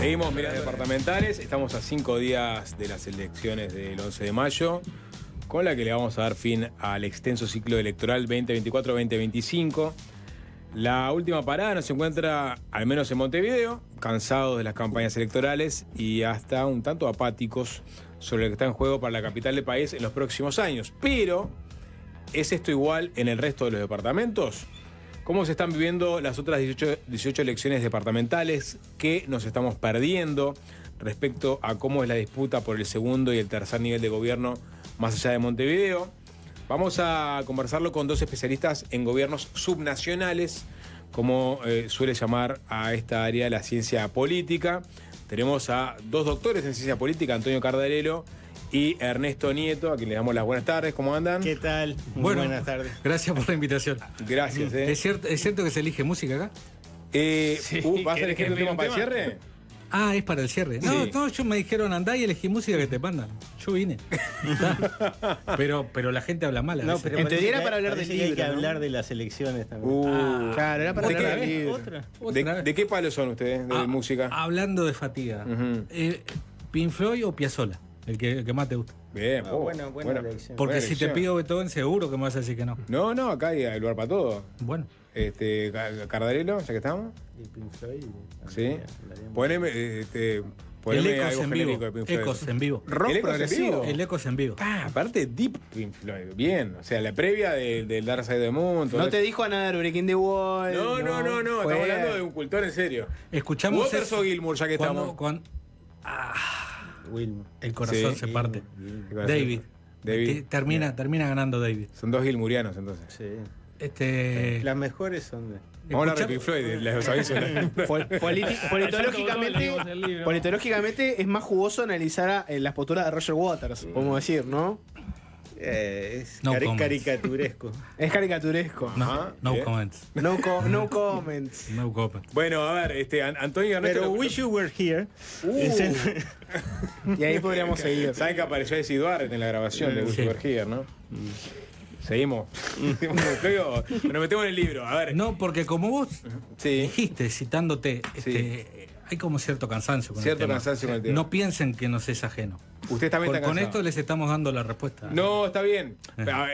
Seguimos mirando departamentales, estamos a 5 días de las elecciones del 11 de mayo, con la que le vamos a dar fin al extenso ciclo electoral 2024-2025. La última parada nos encuentra, al menos en Montevideo, cansados de las campañas electorales y hasta un tanto apáticos sobre lo que está en juego para la capital del país en los próximos años. Pero, ¿es esto igual en el resto de los departamentos? ¿Cómo se están viviendo las otras 18 elecciones departamentales? ¿Qué nos estamos perdiendo respecto a cómo es la disputa por el segundo y el tercer nivel de gobierno más allá de Montevideo? Vamos a conversarlo con dos especialistas en gobiernos subnacionales, como suele llamar a esta área la ciencia política. Tenemos a dos doctores en ciencia política, Antonio Cardarello y Ernesto Nieto, a quien le damos las buenas tardes. ¿Cómo andan? ¿Qué tal? Bueno, buenas tardes. Gracias por la invitación. Gracias. ¿Es cierto que se elige música acá? ¿Vas a elegir un tema para el cierre? Ah, es para el cierre. Sí. No, yo me dijeron andá y elegí música que te mandan. Yo vine. pero la gente habla mal. No, pero en teoría era para hablar parece del que hay libro, que ¿no? hablar de las elecciones también. Claro, era para ¿De hablar qué? del libro. ¿Otra? ¿De qué palo son ustedes de música? Hablando de fatiga. Ujú. ¿Pink Floyd o Piazzolla? El que más te gusta. Bien, Buena elección. Porque buena si te elección. pido Beethoven, seguro que me vas a decir que no. No, acá hay lugar para todo. Bueno. Cardarello, ya que estamos. Y Pink Floyd. Sí. Hablaríamos. Poneme, El poneme Ecos algo en genérico vivo. de Pink Floyd. Ecos en vivo. Rock ¿El Ecos en progresivo. vivo? El Ecos en vivo. Aparte Deep Pink Floyd, bien. O sea, la previa del Dark Side of the Moon. todo No eso. te dijo nada de Breaking the Wall. No, estamos Fue- hablando de un cultor en serio. Escuchamos Waters eso o Gilmour, ya que estamos. Wilma. El corazón Sí. se parte. David. David. David. Termina ganando David. Son dos gilmurianos entonces. Sí. Las mejores son de. Vamos a hablar de Pink Floyd, les aviso. Politológicamente es más jugoso analizar las posturas de Roger Waters, podemos decir, ¿no? Es No comments. caricaturesco. Es caricaturesco. No bien. comments. No comments. No comments. Bueno, a ver, Antonio y Ernesto. Pero Wish You Were Here. Y ahí podríamos seguir. ¿Saben que apareció Jesse Duarte en la grabación de Sí. Wish You Were Here, no? Seguimos. Nos metemos en el libro. A ver. No, porque como vos Sí. dijiste, citándote, hay como cierto cansancio con Cierto el tema. cansancio con el tema. No piensen que nos es ajeno. Usted también está Con cansado. esto les estamos dando la respuesta. No, está bien.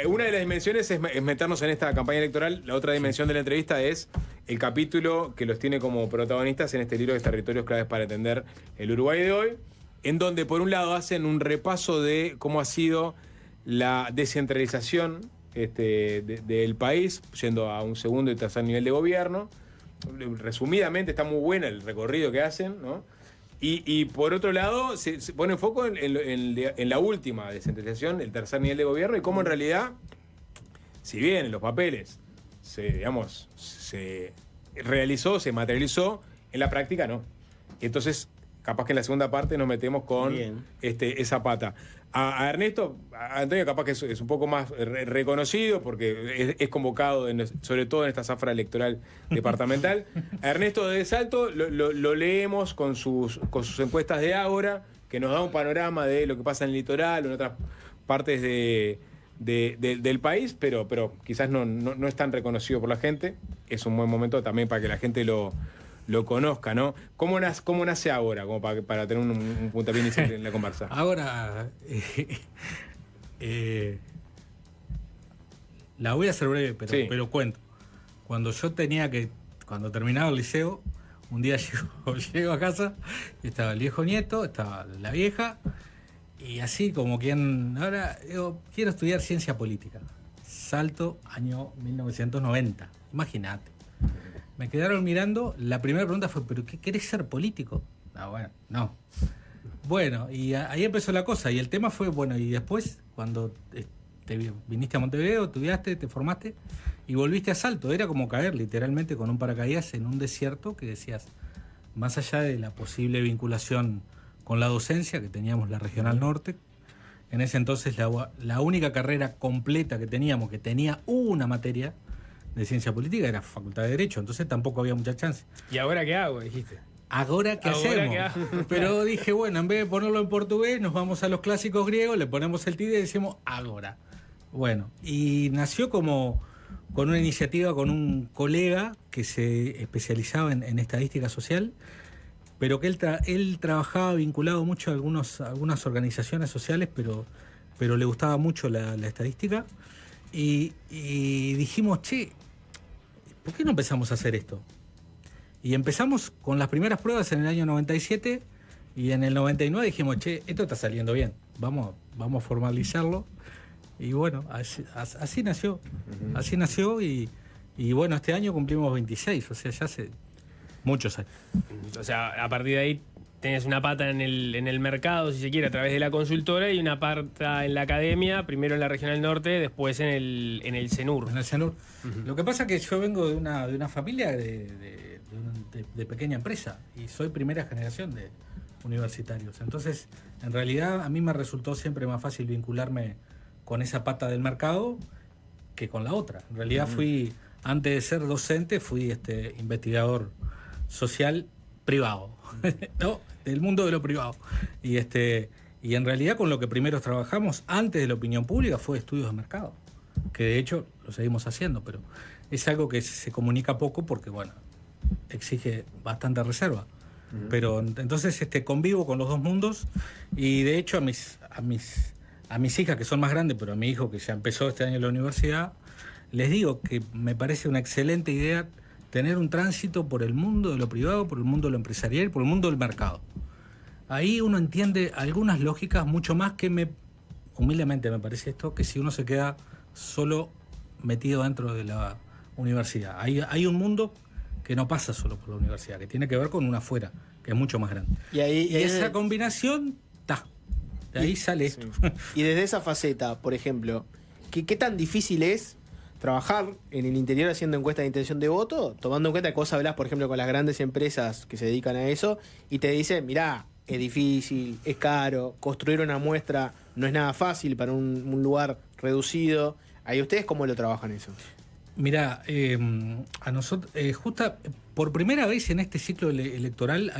Una de las dimensiones es meternos en esta campaña electoral. La otra dimensión de la entrevista es el capítulo que los tiene como protagonistas en este libro de Territorios Claves para Entender el Uruguay de hoy, en donde por un lado hacen un repaso de cómo ha sido la descentralización del país, yendo a un segundo y tercer nivel de gobierno. Resumidamente está muy buena el recorrido que hacen, ¿no? Y por otro lado, se pone foco en la última descentralización, el tercer nivel de gobierno, y cómo en realidad, si bien en los papeles se realizó, se materializó, en la práctica no. Entonces, capaz que en la segunda parte nos metemos con esa pata. A Ernesto, a Antonio capaz que es un poco más reconocido porque es convocado, sobre todo en esta zafra electoral departamental. A Ernesto de Salto lo leemos con sus encuestas de Ágora, que nos da un panorama de lo que pasa en el litoral o en otras partes del país, pero quizás no es tan reconocido por la gente. Es un buen momento también para que la gente lo conozca, ¿no? ¿Cómo nace Ágora? Como para tener un puntapié inicial en la conversa. Ahora, la voy a hacer breve, pero cuento. Cuando terminaba el liceo, un día llego a casa, y estaba el viejo nieto, estaba la vieja, y así como quien, ahora digo, quiero estudiar ciencia política. Salto, año 1990, imagínate. Me quedaron mirando, la primera pregunta fue, ¿pero qué querés ser político? No. Bueno, y ahí empezó la cosa, y el tema fue, bueno, y después, cuando te viniste a Montevideo, estudiaste, te formaste, y volviste a Salto, era como caer literalmente con un paracaídas en un desierto que decías, más allá de la posible vinculación con la docencia, que teníamos la Regional Norte, en ese entonces la única carrera completa que teníamos, que tenía una materia de ciencia política, era Facultad de Derecho, entonces tampoco había mucha chance. ¿Y ahora qué hago? Dijiste. ¿Ahora qué hacemos? Pero dije, bueno, en vez de ponerlo en portugués, nos vamos a los clásicos griegos, le ponemos el tilde y decimos agora. Bueno, y nació como con una iniciativa con un colega que se especializaba en estadística social, pero que él trabajaba vinculado mucho a algunas organizaciones sociales, pero le gustaba mucho la estadística. Y dijimos, che, ¿por qué no empezamos a hacer esto? Y empezamos con las primeras pruebas en el año 97 y en el 99 dijimos, che, esto está saliendo bien, vamos a formalizarlo. Y bueno, así nació. Uh-huh. Así nació y bueno, este año cumplimos 26, o sea, ya hace muchos años. O sea, a partir de ahí tenés una pata en el mercado, si se quiere, a través de la consultora, y una pata en la academia, primero en la Regional Norte, después en el CENUR. En el CENUR. Uh-huh. Lo que pasa es que yo vengo de una familia de pequeña empresa y soy primera generación de universitarios. Entonces, en realidad, a mí me resultó siempre más fácil vincularme con esa pata del mercado que con la otra. En realidad antes de ser docente, fui investigador social privado, ¿no? Del mundo de lo privado. Y en realidad con lo que primero trabajamos antes de la opinión pública fue estudios de mercado, que de hecho lo seguimos haciendo, pero es algo que se comunica poco porque, bueno, exige bastante reserva. Uh-huh. Pero entonces convivo con los dos mundos y de hecho a mis hijas que son más grandes, pero a mi hijo que ya empezó este año en la universidad, les digo que me parece una excelente idea tener un tránsito por el mundo de lo privado, por el mundo de lo empresarial, por el mundo del mercado. Ahí uno entiende algunas lógicas mucho más que humildemente me parece esto, que si uno se queda solo metido dentro de la universidad. Hay un mundo que no pasa solo por la universidad, que tiene que ver con una afuera, que es mucho más grande. Y esa combinación, de ahí sale esto. Sí. Y desde esa faceta, por ejemplo, ¿qué tan difícil es trabajar en el interior haciendo encuestas de intención de voto, tomando en cuenta que vos hablás, por ejemplo, con las grandes empresas que se dedican a eso, y te dicen, mirá, es difícil, es caro, construir una muestra no es nada fácil para un lugar reducido? ¿Ahí ustedes cómo lo trabajan eso? Mirá, a nosotros, por primera vez en este ciclo electoral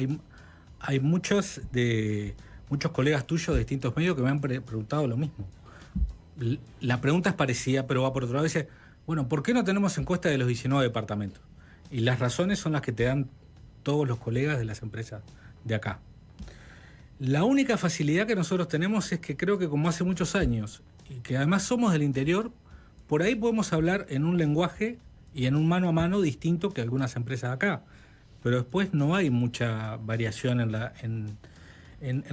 hay muchos colegas tuyos de distintos medios que me han preguntado lo mismo. La pregunta es parecida, pero va por otro lado. Dice, bueno, ¿por qué no tenemos encuesta de los 19 departamentos? Y las razones son las que te dan todos los colegas de las empresas de acá. La única facilidad que nosotros tenemos es que creo que como hace muchos años, y que además somos del interior, por ahí podemos hablar en un lenguaje y en un mano a mano distinto que algunas empresas acá. Pero después no hay mucha variación en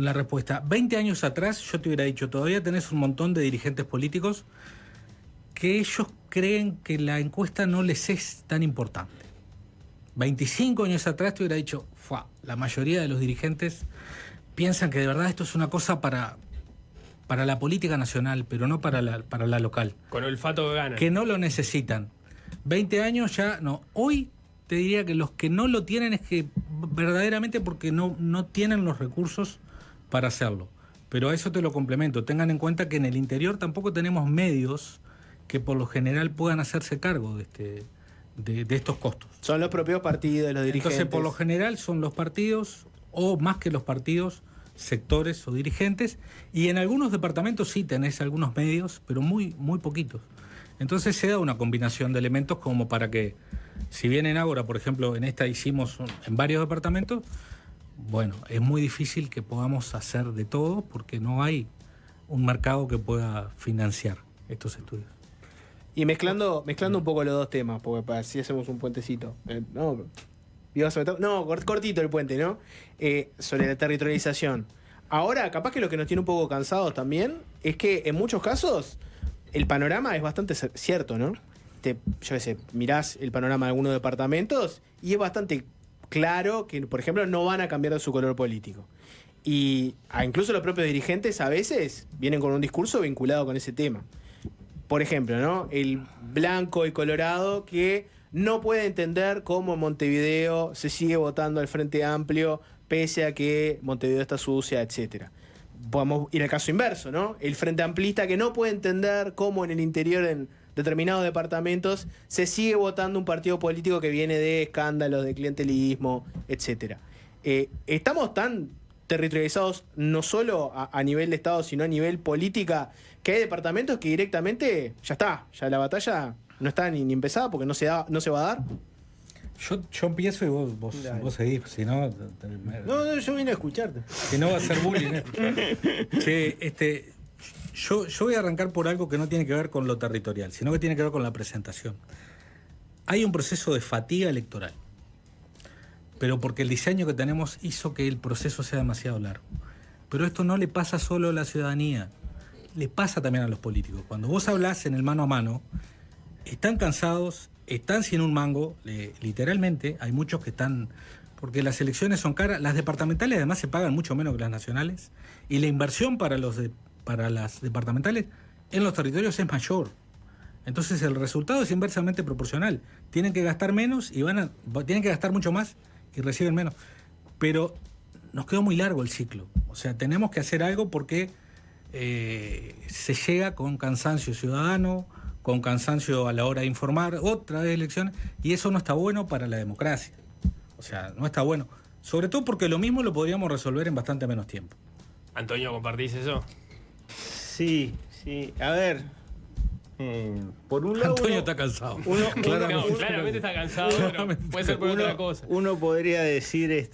la respuesta. 20 años atrás yo te hubiera dicho, todavía tenés un montón de dirigentes políticos que ellos creen que la encuesta no les es tan importante. 25 años atrás te hubiera dicho, la mayoría de los dirigentes piensan que de verdad esto es una cosa para la política nacional, pero no para la local. Con olfato que ganan. Que no lo necesitan. 20 años ya no. Hoy te diría que los que no lo tienen es que verdaderamente porque no tienen los recursos para hacerlo. Pero a eso te lo complemento. Tengan en cuenta que en el interior tampoco tenemos medios que por lo general puedan hacerse cargo de estos costos. Son los propios partidos, los dirigentes. Entonces, por lo general son los partidos, o más que los partidos, sectores o dirigentes, y en algunos departamentos sí tenés algunos medios, pero muy, muy poquitos. Entonces se da una combinación de elementos como para que, si bien en Ágora, por ejemplo, en esta hicimos en varios departamentos, bueno, es muy difícil que podamos hacer de todo porque no hay un mercado que pueda financiar estos estudios. Y mezclando un poco los dos temas, porque así hacemos un puentecito. Cortito el puente, ¿no? Sobre la territorialización. Ahora, capaz que lo que nos tiene un poco cansados también es que en muchos casos el panorama es bastante cierto, ¿no? Yo qué sé, mirás el panorama de algunos departamentos y es bastante claro que, por ejemplo, no van a cambiar de su color político. Y incluso los propios dirigentes a veces vienen con un discurso vinculado con ese tema. Por ejemplo, ¿no? El blanco y colorado que no puede entender cómo en Montevideo se sigue votando al Frente Amplio pese a que Montevideo está sucia, etcétera. Podemos ir al caso inverso, ¿no? El Frente Amplista que no puede entender cómo en el interior, en determinados departamentos, se sigue votando un partido político que viene de escándalos, de clientelismo, etcétera. Estamos tan territorializados no solo a nivel de Estado, sino a nivel política, que hay departamentos que directamente ya la batalla no está ni empezada porque no se va a dar. Yo empiezo y vos seguís, si no... No, yo vine a escucharte. Si no va a ser bullying. Yo voy a arrancar por algo que no tiene que ver con lo territorial, sino que tiene que ver con la presentación. Hay un proceso de fatiga electoral, pero porque el diseño que tenemos hizo que el proceso sea demasiado largo. Pero esto no le pasa solo a la ciudadanía, le pasa también a los políticos. Cuando vos hablás en el mano a mano, están cansados, están sin un mango, literalmente, hay muchos que están... Porque las elecciones son caras, las departamentales además se pagan mucho menos que las nacionales, y la inversión para las departamentales en los territorios es mayor. Entonces el resultado es inversamente proporcional. Tienen que gastar menos y tienen que gastar mucho más y reciben menos. Pero nos quedó muy largo el ciclo. O sea, tenemos que hacer algo porque se llega con cansancio ciudadano, con cansancio a la hora de informar, otra vez elecciones, y eso no está bueno para la democracia. O sea, no está bueno. Sobre todo porque lo mismo lo podríamos resolver en bastante menos tiempo. Antonio, ¿compartís eso? Sí. A ver, por un lado... Antonio está cansado. Claramente está cansado, pero puede ser por otra cosa. Uno podría decir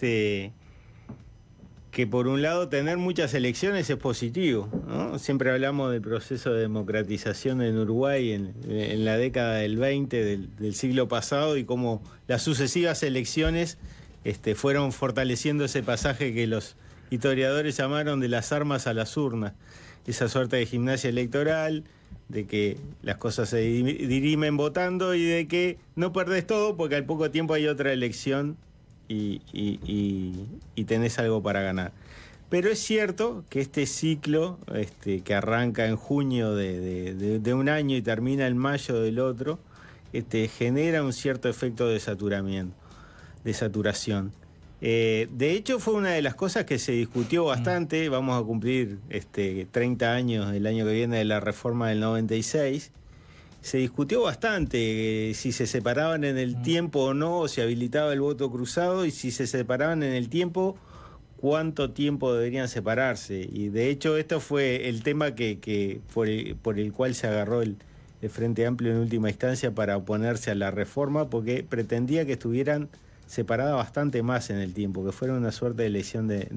que por un lado tener muchas elecciones es positivo, ¿no? Siempre hablamos del proceso de democratización en Uruguay en la década del 20 del siglo pasado y cómo las sucesivas elecciones fueron fortaleciendo ese pasaje que los historiadores llamaron de las armas a las urnas, esa suerte de gimnasia electoral, de que las cosas se dirimen votando y de que no perdés todo porque al poco tiempo hay otra elección y tenés algo para ganar. Pero es cierto que este ciclo que arranca en junio de un año y termina en mayo del otro, genera un cierto efecto de saturación. De hecho, fue una de las cosas que se discutió bastante. Vamos a cumplir 30 años el año que viene de la reforma del 96. Se discutió bastante si se separaban en el tiempo o no, o se habilitaba el voto cruzado, y si se separaban en el tiempo, cuánto tiempo deberían separarse. Y de hecho esto fue el tema por el cual se agarró el Frente Amplio en última instancia para oponerse a la reforma, porque pretendía que estuvieran separadas bastante más en el tiempo, que fuera una suerte de elección de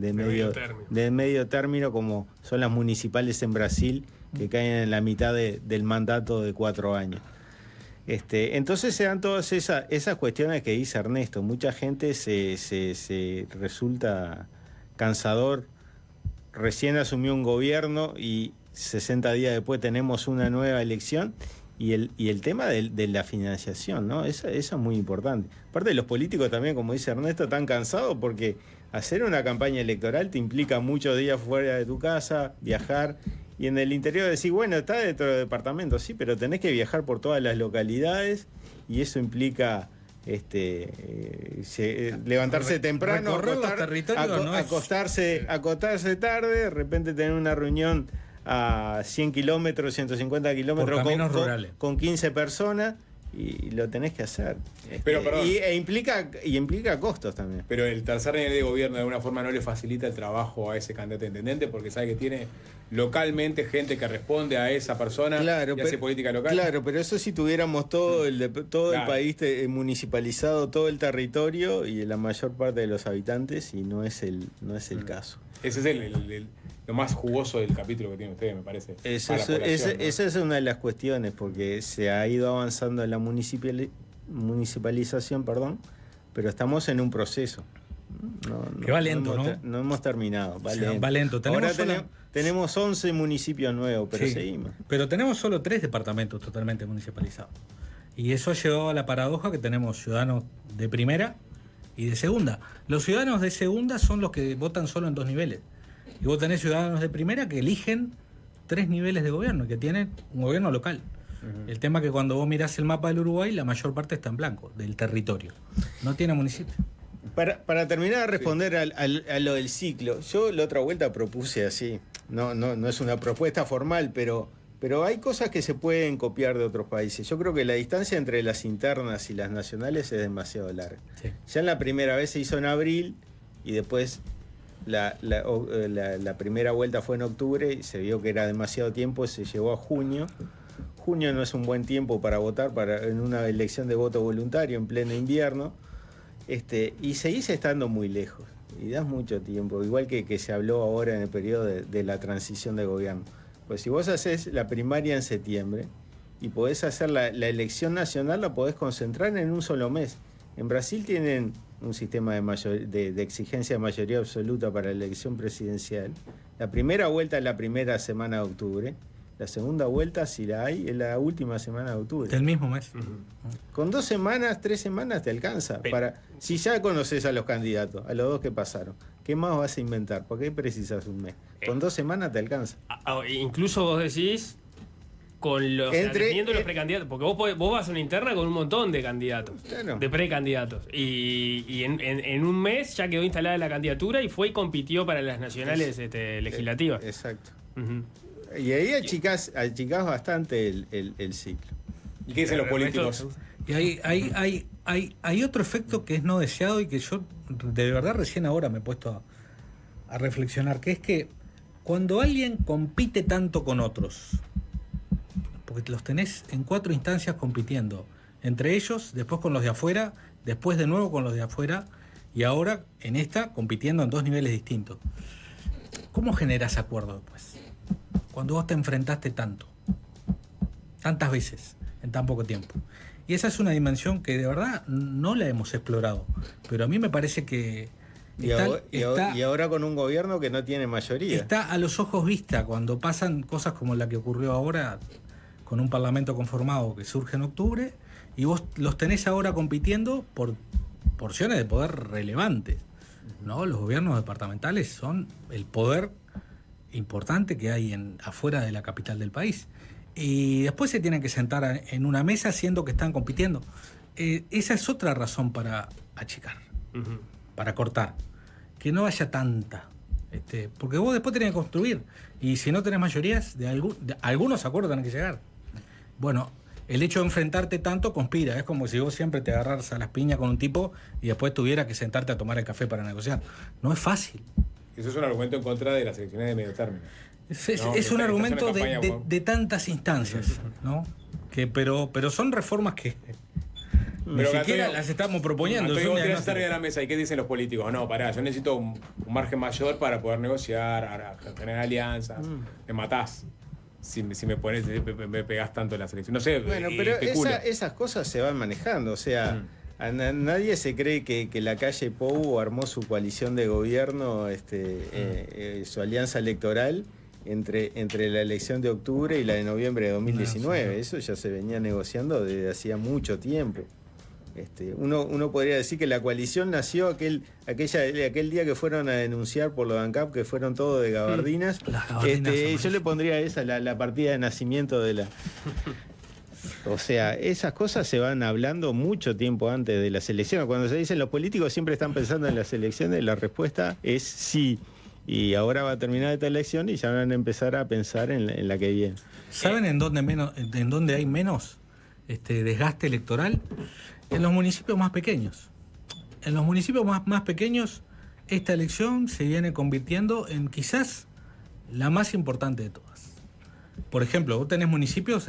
medio término, como son las municipales en Brasil, que caen en la mitad del mandato de 4 años. Entonces se dan todas esas cuestiones que dice Ernesto. Mucha gente se resulta cansador. Recién asumió un gobierno y 60 días después tenemos una nueva elección. Y el tema de la financiación, ¿no? Eso es muy importante. Aparte, los políticos también, como dice Ernesto, están cansados porque hacer una campaña electoral te implica muchos días fuera de tu casa, viajar. Y en el interior decís, bueno, está dentro del departamento, sí, pero tenés que viajar por todas las localidades y eso implica levantarse temprano, acostarse tarde, de repente tener una reunión a 100 kilómetros, 150 kilómetros con 15 personas y lo tenés que hacer. Pero, implica costos también. Pero el tercer nivel de gobierno de alguna forma no le facilita el trabajo a ese candidato a intendente porque sabe que tiene localmente gente que responde a esa persona y hace política local. Claro, pero eso si tuviéramos todo el país municipalizado, todo el territorio y la mayor parte de los habitantes, y no es el caso. Ese es lo más jugoso del capítulo que tiene usted, me parece. Esa es una de las cuestiones, porque se ha ido avanzando en la municipalización, pero estamos en un proceso. Que va lento, ¿no? No hemos terminado. Va lento. Tenemos 11 municipios nuevos, pero seguimos. Pero tenemos solo 3 departamentos totalmente municipalizados. Y eso ha llevado a la paradoja que tenemos ciudadanos de primera y de segunda. Los ciudadanos de segunda son los que votan solo en 2 niveles. Y vos tenés ciudadanos de primera que eligen 3 niveles de gobierno, que tienen un gobierno local. Uh-huh. El tema es que cuando vos mirás el mapa del Uruguay, la mayor parte está en blanco, del territorio. No tiene municipio. Para terminar de responder a lo del ciclo, yo la otra vuelta propuse así. No es una propuesta formal, pero hay cosas que se pueden copiar de otros países. Yo creo que la distancia entre las internas y las nacionales es demasiado larga. Sí. Ya en la primera vez se hizo en abril y después la primera vuelta fue en octubre y se vio que era demasiado tiempo, se llevó a junio. Junio no es un buen tiempo para votar en una elección de voto voluntario en pleno invierno. Y seguís estando muy lejos. Y das mucho tiempo. Igual que se habló ahora en el periodo de la transición de gobierno. Pues si vos haces la primaria en septiembre y podés hacer la elección nacional, la podés concentrar en un solo mes. En Brasil tienen un sistema de exigencia de mayoría absoluta para la elección presidencial. La primera vuelta es la primera semana de octubre. La segunda vuelta, si la hay, es la última semana de octubre. Del mismo mes. Con 2 semanas, 3 semanas te alcanza. Si ya conoces a los candidatos, a los dos que pasaron, ¿qué más vas a inventar? ¿Por qué precisas un mes? Con 2 semanas te alcanza. Incluso vos decís, con los teniendo los precandidatos, porque vos vas a una interna con un montón de candidatos, Claro. de precandidatos. Y en un mes ya quedó instalada la candidatura y fue y compitió para las nacionales legislativas. Exacto. Ujú. Y ahí achicás bastante el ciclo. ¿Y qué dicen los políticos? Y hay otro efecto que es no deseado y que yo de verdad recién ahora me he puesto a reflexionar, que es que cuando alguien compite tanto con otros, porque los tenés en 4 instancias compitiendo, entre ellos, después con los de afuera, después de nuevo con los de afuera, y ahora en esta compitiendo en 2 niveles distintos. ¿Cómo generás acuerdo después? Cuando vos te enfrentaste tantas veces, en tan poco tiempo. Y esa es una dimensión que de verdad no la hemos explorado, pero a mí me parece que Y ahora con un gobierno que no tiene mayoría. está a los ojos vista cuando pasan cosas como la que ocurrió ahora con un parlamento conformado que surge en octubre, y vos los tenés ahora compitiendo por porciones de poder relevantes, ¿no? Los gobiernos departamentales son el poder importante que hay afuera de la capital del país. Y después se tienen que sentar en una mesa siendo que están compitiendo. Esa es otra razón para achicar, para cortar. Que no haya tanta. Porque vos después tenés que construir. Y si no tenés mayorías, de algunos acuerdos tenés que llegar. Bueno, el hecho de enfrentarte tanto conspira. Es como si vos siempre te agarraras a las piñas con un tipo y después tuvieras que sentarte a tomar el café para negociar. No es fácil. Eso es un argumento en contra de las elecciones de medio término. Es un argumento de tantas instancias, ¿no? Pero son reformas que ni siquiera Antonio, las estamos proponiendo. Antonio, vos Son tirás arriba de la mesa. ¿Y qué dicen los políticos? No, pará, yo necesito un margen mayor para poder negociar, tener alianzas. Me matás si me pones, me pegás tanto en las elecciones. No sé, Bueno, pero esas cosas se van manejando. O sea, nadie se cree que la calle Pou armó su coalición de gobierno, su alianza electoral entre la elección de octubre y la de noviembre de 2019. Eso ya se venía negociando desde hacía mucho tiempo. Uno podría decir que la coalición nació aquel día que fueron a denunciar por lo de ANCAP, que fueron todos de gabardinas. Las gabardinas Yo le pondría esa la partida de nacimiento de la... O sea, esas cosas se van hablando mucho tiempo antes de las elecciones. Cuando se dicen los políticos siempre están pensando en las elecciones, la respuesta es sí. Y ahora va a terminar esta elección y ya van a empezar a pensar en la que viene. ¿Saben en dónde hay menos desgaste electoral? En los municipios más pequeños. En los municipios más pequeños, esta elección se viene convirtiendo en quizás la más importante de todas. Por ejemplo, vos tenés municipios,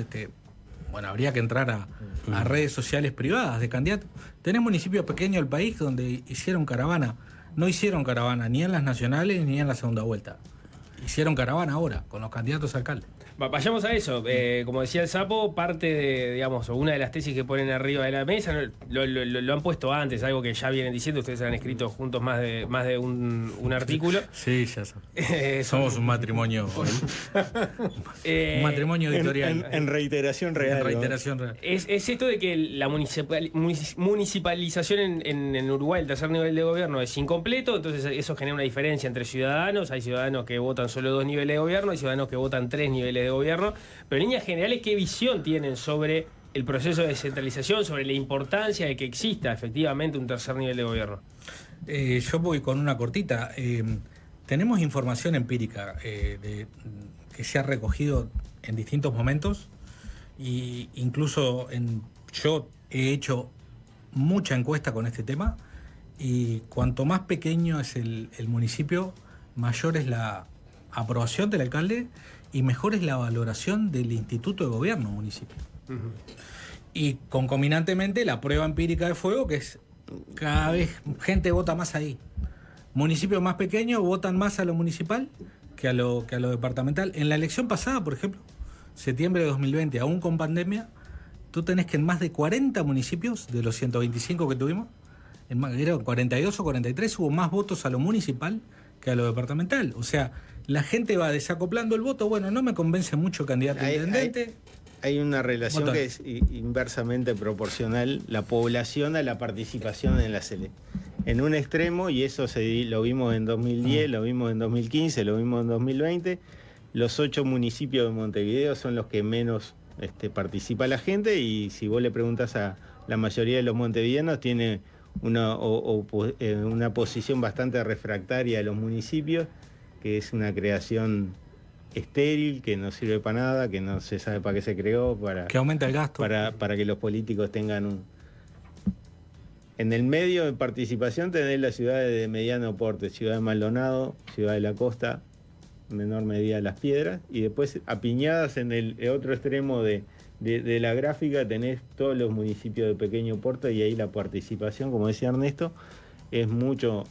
habría que entrar a redes sociales privadas de candidatos. Tenés municipios pequeños del país donde hicieron caravana. No hicieron caravana ni en las nacionales ni en la segunda vuelta. Hicieron caravana ahora, con los candidatos a alcalde. Vayamos a eso. Como decía el Sapo, parte de, digamos, una de las tesis que ponen arriba de la mesa, lo han puesto antes, algo que ya vienen diciendo, ustedes han escrito juntos más de un artículo. Sí, ya somos un matrimonio. Un matrimonio editorial. En reiteración real. En reiteración real. Es esto de que la municipalización en Uruguay, el tercer nivel de gobierno, es incompleto, entonces eso genera una diferencia entre ciudadanos. Hay ciudadanos que votan solo 2 niveles de gobierno, hay ciudadanos que votan 3 niveles de gobierno, pero en líneas generales, ¿qué visión tienen sobre el proceso de descentralización, sobre la importancia de que exista efectivamente un tercer nivel de gobierno? Yo voy con una cortita. Tenemos información empírica que se ha recogido en distintos momentos, y incluso yo he hecho mucha encuesta con este tema, y cuanto más pequeño es el municipio, mayor es la aprobación del alcalde y mejor es la valoración del Instituto de Gobierno municipio. Y concominantemente la prueba empírica de fuego, que es cada vez gente vota más ahí. Municipios más pequeños votan más a lo municipal que a lo departamental. En la elección pasada, por ejemplo, septiembre de 2020, aún con pandemia, tú tenés que en más de 40 municipios, de los 125 que tuvimos, eran 42 o 43, hubo más votos a lo municipal que a lo departamental. O sea, la gente va desacoplando el voto. Bueno, no me convence mucho el candidato a intendente. Hay una relación Votar. que es inversamente proporcional, la población a la participación en la SELE. En un extremo, y eso lo vimos en 2010, lo vimos en 2015, lo vimos en 2020, los 8 municipios de Montevideo son los que menos participa la gente, y si vos le preguntas a la mayoría de los montevideanos, tiene una posición bastante refractaria a los municipios, que es una creación estéril, que no sirve para nada, que no se sabe para qué se creó, Que aumenta el gasto. para que los políticos tengan En el medio de participación tenés las ciudades de mediano porte, Ciudad de Maldonado, Ciudad de la Costa, en menor medida Las Piedras, y después apiñadas en el otro extremo de la gráfica tenés todos los municipios de pequeño porte, y ahí la participación, como decía Ernesto, es mucho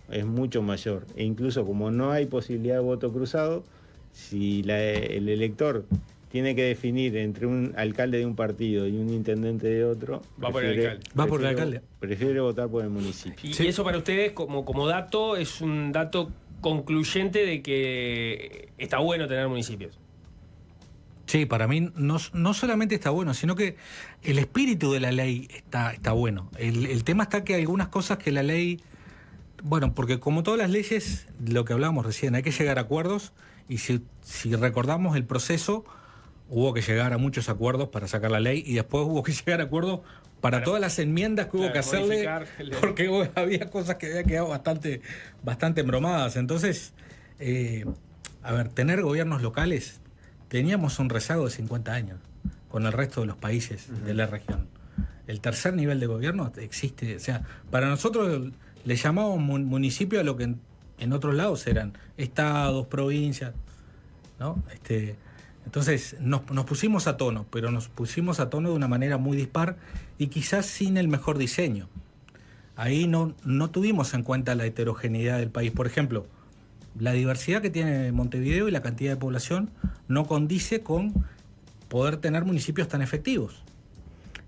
mayor. E incluso como no hay posibilidad de voto cruzado, si el elector tiene que definir entre un alcalde de un partido y un intendente de otro, Va por el alcalde. Va por el alcalde. Prefiere votar por el municipio. Y eso para ustedes, como dato, es un dato concluyente de que está bueno tener municipios. Sí, para mí no solamente está bueno, sino que el espíritu de la ley está bueno. El tema está que hay algunas cosas que la ley... Bueno, porque como todas las leyes, lo que hablábamos recién, hay que llegar a acuerdos, y si recordamos el proceso, hubo que llegar a muchos acuerdos para sacar la ley, y después hubo que llegar a acuerdos para todas las enmiendas que hubo que hacerle, porque había cosas que habían quedado bastante embromadas. Entonces, a ver, tener gobiernos locales, teníamos un rezago de 50 años con el resto de los países de la región. El tercer nivel de gobierno existe, o sea, para nosotros le llamamos municipio a lo que en otros lados eran estados, provincias, ¿no? Entonces nos pusimos a tono, pero nos pusimos a tono de una manera muy dispar y quizás sin el mejor diseño. Ahí no tuvimos en cuenta la heterogeneidad del país. Por ejemplo, la diversidad que tiene Montevideo y la cantidad de población no condice con poder tener municipios tan efectivos.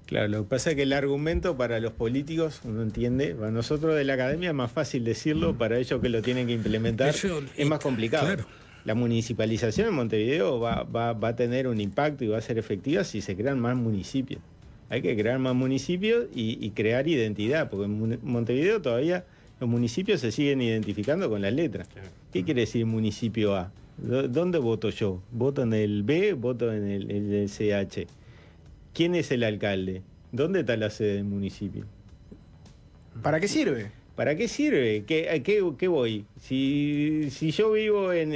Claro, lo que pasa es que el argumento para los políticos, uno entiende, para nosotros de la academia es más fácil decirlo, para ellos que lo tienen que implementar es más complicado. Claro. La municipalización en Montevideo va a tener un impacto y va a ser efectiva si se crean más municipios. Hay que crear más municipios y crear identidad, porque en Montevideo todavía los municipios se siguen identificando con las letras. ¿Qué quiere decir municipio A? ¿Dónde voto yo? ¿Voto en el B? ¿Voto en el CH? ¿Quién es el alcalde? ¿Dónde está la sede del municipio? ¿Para qué sirve? ¿Para qué sirve? ¿Qué voy? Si yo vivo en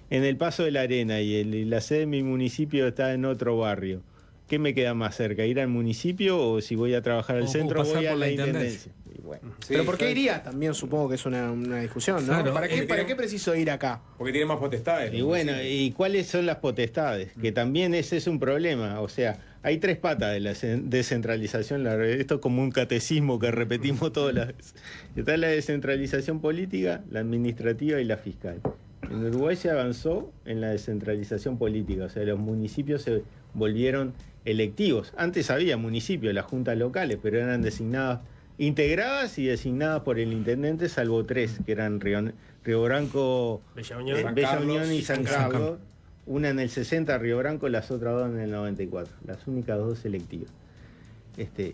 el Paso de la Arena y la sede de mi municipio está en otro barrio, ¿qué me queda más cerca? ¿Ir al municipio o si voy a trabajar al centro voy a la intendencia? Y bueno. Sí, pero ¿por qué iría? También supongo que es una discusión, ¿no? Claro. ¿Para qué preciso ir acá? Porque tiene más potestades. Y bueno, ¿y cuáles son las potestades? Que también ese es un problema. O sea, hay 3 patas de la descentralización. Esto es como un catecismo que repetimos todas las veces. Está la descentralización política, la administrativa y la fiscal. En Uruguay se avanzó en la descentralización política. O sea, los municipios se volvieron electivos. Antes había municipios, las juntas locales, pero eran designadas, integradas y designadas por el intendente, salvo 3, que eran Río Branco, Bella Unión, Bella Unión y San Carlos. Una en el 60, Río Branco, las otras 2 en el 94. Las únicas 2 electivas.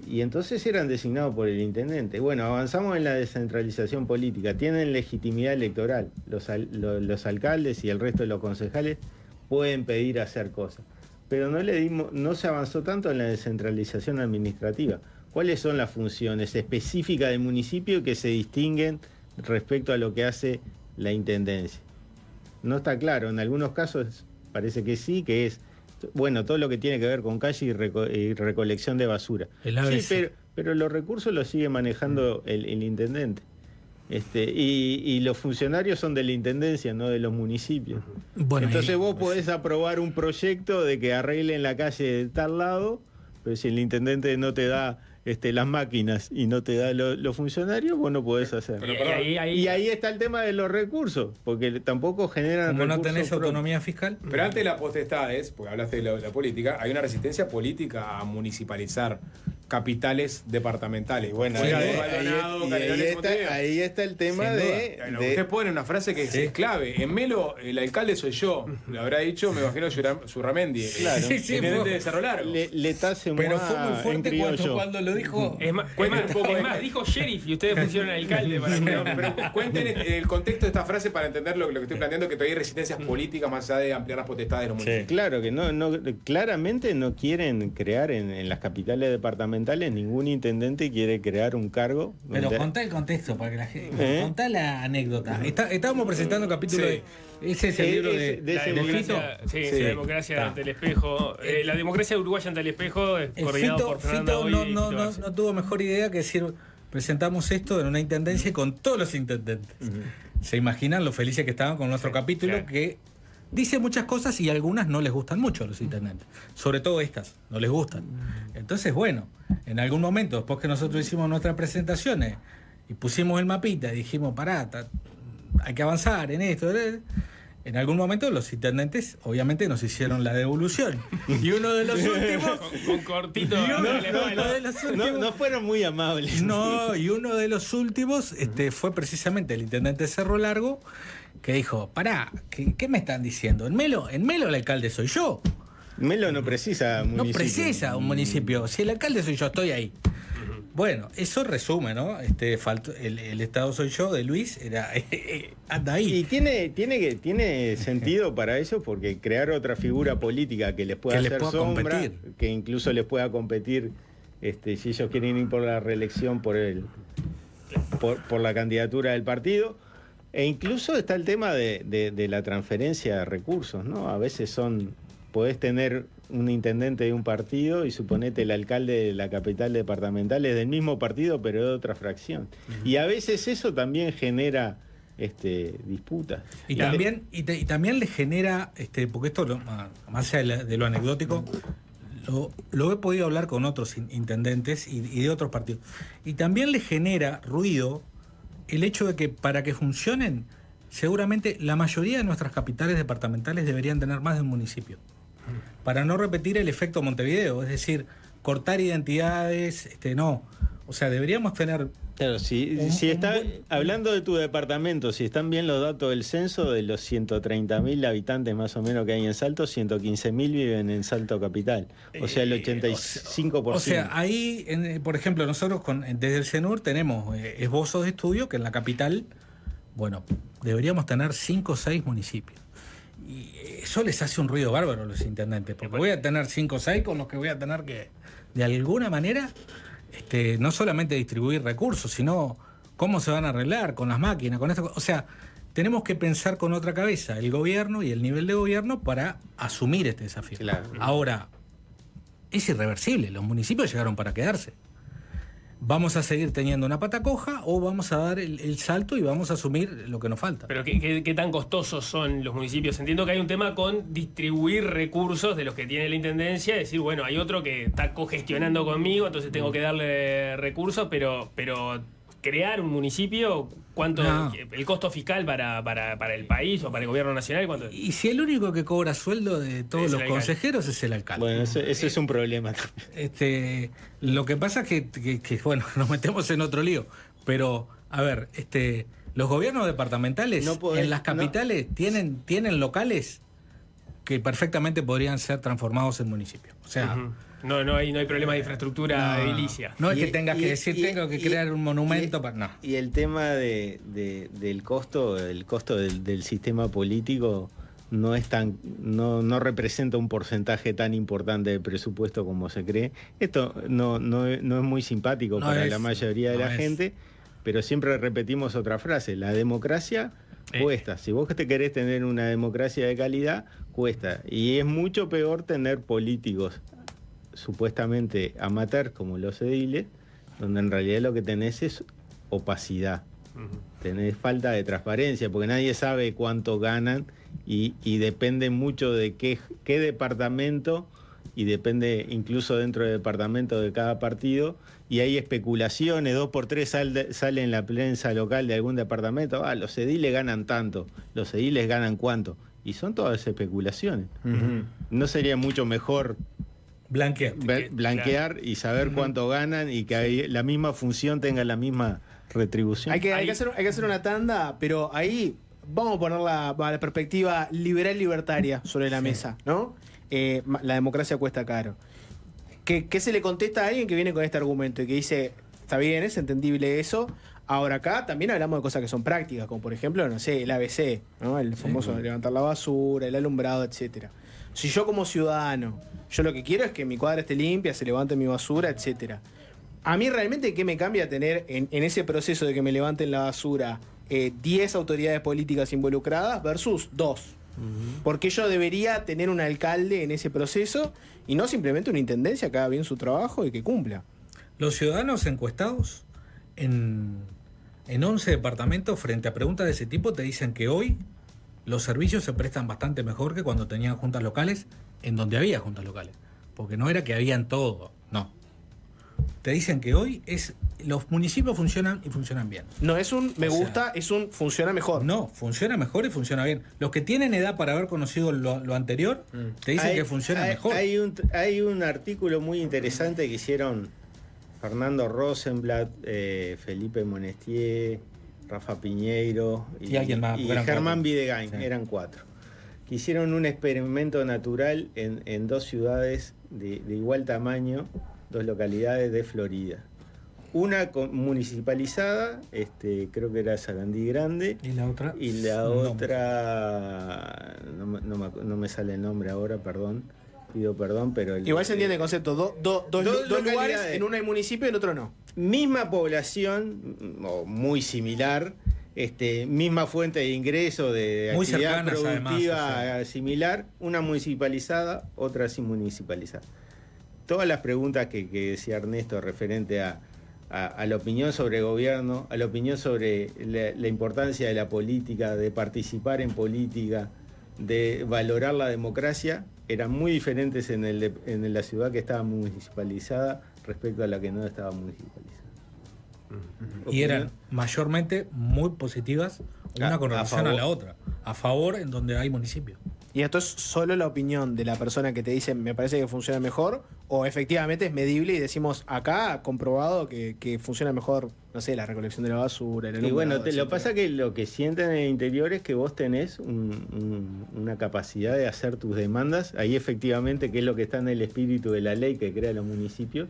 Y entonces eran designados por el intendente. Bueno, avanzamos en la descentralización política. Tienen legitimidad electoral. Los alcaldes y el resto de los concejales pueden pedir hacer cosas. Pero no se avanzó tanto en la descentralización administrativa. ¿Cuáles son las funciones específicas del municipio que se distinguen respecto a lo que hace la intendencia? No está claro. En algunos casos parece que sí, que es, bueno, todo lo que tiene que ver con calle y recolección de basura. Sí, pero los recursos los sigue manejando el intendente. Y los funcionarios son de la intendencia, no de los municipios. Bueno, entonces vos podés aprobar un proyecto de que arreglen la calle de tal lado, pero si el intendente no te da las máquinas y no te da los funcionarios, vos no podés hacer. Y ahí está el tema de los recursos, porque tampoco generan Como no recursos tenés propios. autonomía fiscal. Pero antes de las potestades, porque hablaste de la política, hay una resistencia política a municipalizar capitales departamentales. Bueno, Fuera ahí, de Maldonado, Canelones y Montevideo. ahí está el tema Sin de... Usted pone una frase que es clave. En Melo, el alcalde soy yo. Lo habrá dicho, me imagino, Surramendi. Claro. Sí, sí, Intendente fue- de Cerro Largo. L'État se Pero moi fue muy en fuerte criollo. cuando lo dijo. Es más, dijo sheriff y ustedes pusieron alcalde para Pero cuenten el contexto de esta frase para entender lo que estoy planteando, que todavía hay resistencias políticas más allá de ampliar las potestades de los municipios. Claro que claramente no quieren crear en las capitales departamentales, ningún intendente quiere crear un cargo. Pero donde- contá el contexto para que la gente. Contá la anécdota. Estábamos presentando el capítulo Sí. de. Ese es el libro de La ese democracia, libro. sí, Sí. la democracia Está. ante el espejo. La democracia uruguaya ante el espejo, coordinado por Fernanda Fito Boy y no Fito Arce. tuvo mejor idea que decir, presentamos esto en una intendencia y con todos los intendentes. Se imaginan lo felices que estaban con nuestro capítulo, claro. que dice muchas cosas y algunas no les gustan mucho a los intendentes. Sobre todo estas, no les gustan. Entonces, bueno, en algún momento, después que nosotros hicimos nuestras presentaciones y pusimos el mapita y dijimos, pará, hay que avanzar en esto. En algún momento los intendentes obviamente nos hicieron la devolución. Y uno de los últimos... Con cortito. y uno no, de los últimos- No fueron muy amables. no, y uno de los últimos fue precisamente el intendente de Cerro Largo, que dijo, pará, ¿qué me están diciendo? En Melo el alcalde soy yo. Melo no precisa No municipio. precisa un municipio. Si el alcalde soy yo, estoy ahí. Bueno, eso resume, ¿no? Faltó, el Estado soy yo de Luis, anda ahí. Y tiene sentido para eso, porque crear otra figura política que les pueda Que les hacer pueda sombra, competir. que incluso les pueda competir, si ellos quieren ir por la reelección por la candidatura del partido. E incluso está el tema de la transferencia de recursos, ¿no? A veces podés tener un intendente de un partido y suponete el alcalde de la capital departamental es del mismo partido pero de otra fracción. Y a veces eso también genera disputas. Y también, y también le genera, porque esto, más allá de lo anecdótico, lo he podido hablar con otros intendentes y de otros partidos. Y también le genera ruido el hecho de que para que funcionen, seguramente la mayoría de nuestras capitales departamentales deberían tener más de un municipio. Para no repetir el efecto Montevideo, es decir, cortar identidades, no. O sea, deberíamos tener... Claro, si está hablando de tu departamento, si están bien los datos del censo, de los 130.000 habitantes más o menos que hay en Salto, 115.000 viven en Salto Capital. O sea, el 85%. O sea, ahí, por ejemplo, nosotros desde el CENUR tenemos esbozos de estudio que en la capital, bueno, deberíamos tener 5 o 6 municipios. Y eso les hace un ruido bárbaro a los intendentes, porque voy a tener 5 o 6 con los que voy a tener que, de alguna manera, no solamente distribuir recursos, sino cómo se van a arreglar con las máquinas, con esto. O sea, tenemos que pensar con otra cabeza el gobierno y el nivel de gobierno para asumir este desafío. Claro. Ahora, es irreversible, los municipios llegaron para quedarse. ¿Vamos a seguir teniendo una pata coja o vamos a dar el salto y vamos a asumir lo que nos falta? Pero ¿qué tan costosos son los municipios? Entiendo que hay un tema con distribuir recursos de los que tiene la intendencia, decir, bueno, hay otro que está cogestionando conmigo, entonces tengo que darle recursos, pero crear un municipio, ¿cuánto el costo fiscal para el país o para el gobierno nacional? ¿Cuánto? Y si el único que cobra sueldo de todos Es los el alcalde. consejeros es el alcalde. Bueno, ese es un problema. Lo que pasa es que, bueno, nos metemos en otro lío. Pero, a ver, los gobiernos departamentales No podés- en las capitales tienen locales que perfectamente podrían ser transformados en municipios. O sea, Ujú. No hay problema de infraestructura edilicia. no es que Y- tengas que y- decir, y- tengo que crear un monumento para... No. Y el tema del costo, del sistema político no representa un porcentaje tan importante del presupuesto como se cree. Esto no es muy simpático No para es, la mayoría de no la es. gente, pero siempre repetimos otra frase: la democracia cuesta. Si vos te querés tener una democracia de calidad, cuesta. Y es mucho peor tener políticos supuestamente amateurs como los ediles, donde en realidad lo que tenés es opacidad. Tenés falta de transparencia, porque nadie sabe cuánto ganan y depende mucho de qué departamento y depende incluso dentro del departamento de cada partido, y hay especulaciones, 2x3 sale en la prensa local de algún departamento, los ediles ganan tanto, los ediles ganan cuánto, y son todas especulaciones. ¿No sería mucho mejor blanquear y saber cuánto ganan y que la misma función tenga la misma retribución? Hay que hacer una tanda, pero ahí vamos a poner la perspectiva liberal-libertaria sobre la mesa, ¿no? La democracia cuesta caro. ¿Qué se le contesta a alguien que viene con este argumento y que dice, está bien, es entendible eso? Ahora acá también hablamos de cosas que son prácticas, como por ejemplo, no sé, el ABC, ¿no? El famoso levantar la basura, el alumbrado, etcétera. Si yo como ciudadano, yo lo que quiero es que mi cuadra esté limpia, se levante mi basura, etcétera. A mí realmente, ¿qué me cambia tener en ese proceso de que me levanten la basura 10 autoridades políticas involucradas versus 2? Porque yo debería tener un alcalde en ese proceso y no simplemente una intendencia que haga bien su trabajo y que cumpla. Los ciudadanos encuestados en 11 departamentos frente a preguntas de ese tipo te dicen que hoy los servicios se prestan bastante mejor que cuando tenían juntas locales, en donde había juntas locales. Porque no era que habían todo, no. Te dicen que hoy los municipios funcionan y funcionan bien. No es un me gusta, es un funciona mejor. No, funciona mejor y funciona bien. Los que tienen edad para haber conocido lo anterior, te dicen que funciona mejor. Hay un artículo muy interesante que hicieron Fernando Rosenblatt, Felipe Monestier, Rafa Piñeiro y alguien más, y Germán Videgain, sí. Eran 4. Que hicieron un experimento natural en 2 ciudades de igual tamaño, 2 localidades de Florida. Una municipalizada, creo que era Sarandí Grande. ¿Y la otra? Y la otra, no me sale el nombre ahora, perdón. Pido perdón, pero... Igual se entiende el concepto. Dos lugares, en uno hay municipio y en otro no. Misma población, muy similar, misma fuente de ingreso, de muy actividad productiva además, similar, una municipalizada, otra sin municipalizada. Todas las preguntas que decía Ernesto referente a la opinión sobre gobierno, a la opinión sobre la importancia de la política, de participar en política, de valorar la democracia, eran muy diferentes en la ciudad que estaba municipalizada respecto a la que no estaba municipalizada. Y eran mayormente muy positivas, una con relación a la otra, a favor en donde hay municipios. ¿Y esto es solo la opinión de la persona que te dice me parece que funciona mejor? ¿O efectivamente es medible y decimos acá comprobado que funciona mejor, no sé, la recolección de la basura? Y bueno, lo pasa que lo que sienten en el interior es que vos tenés una capacidad de hacer tus demandas. Ahí efectivamente, que es lo que está en el espíritu de la ley que crea los municipios,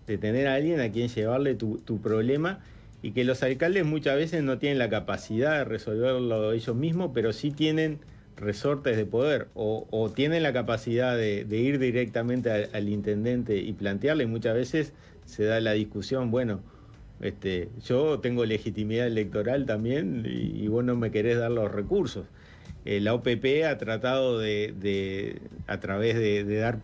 de tener a alguien a quien llevarle tu problema, y que los alcaldes muchas veces no tienen la capacidad de resolverlo ellos mismos, pero sí tienen resortes de poder o tienen la capacidad de ir directamente al intendente y plantearle. Muchas veces se da la discusión, bueno, yo tengo legitimidad electoral también y vos no me querés dar los recursos. La OPP ha tratado a través de dar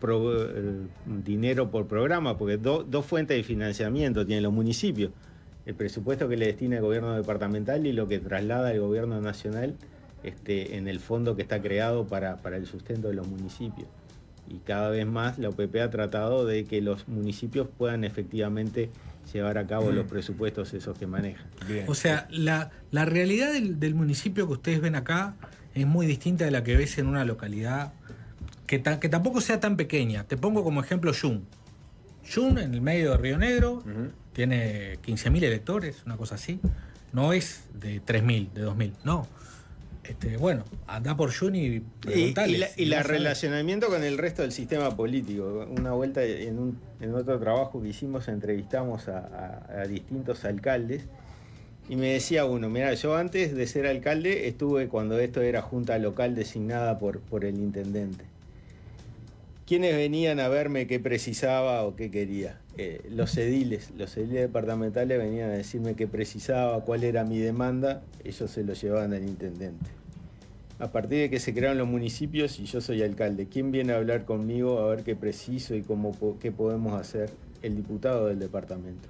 dinero por programa, porque dos fuentes de financiamiento tienen los municipios: el presupuesto que le destina el gobierno departamental y lo que traslada el gobierno nacional en el fondo que está creado para el sustento de los municipios. Y cada vez más la OPP ha tratado de que los municipios puedan efectivamente llevar a cabo los presupuestos esos que manejan. Bien. O sea, la realidad del municipio que ustedes ven acá es muy distinta de la que ves en una localidad que tampoco sea tan pequeña. Te pongo como ejemplo Yun. Yun, en el medio de Río Negro, tiene 15.000 electores, una cosa así. No es de 3.000, de 2.000, no. Bueno, anda por Yun y preguntales. Y la relacionamiento con el resto del sistema político. Una vuelta en otro trabajo que hicimos, entrevistamos a distintos alcaldes y me decía uno, mira, yo antes de ser alcalde estuve cuando esto era junta local designada por el intendente. ¿Quiénes venían a verme qué precisaba o qué quería? Los ediles departamentales venían a decirme qué precisaba, cuál era mi demanda, ellos se lo llevaban al intendente. A partir de que se crearon los municipios y yo soy alcalde, ¿quién viene a hablar conmigo a ver qué preciso y qué podemos hacer? El diputado del departamento.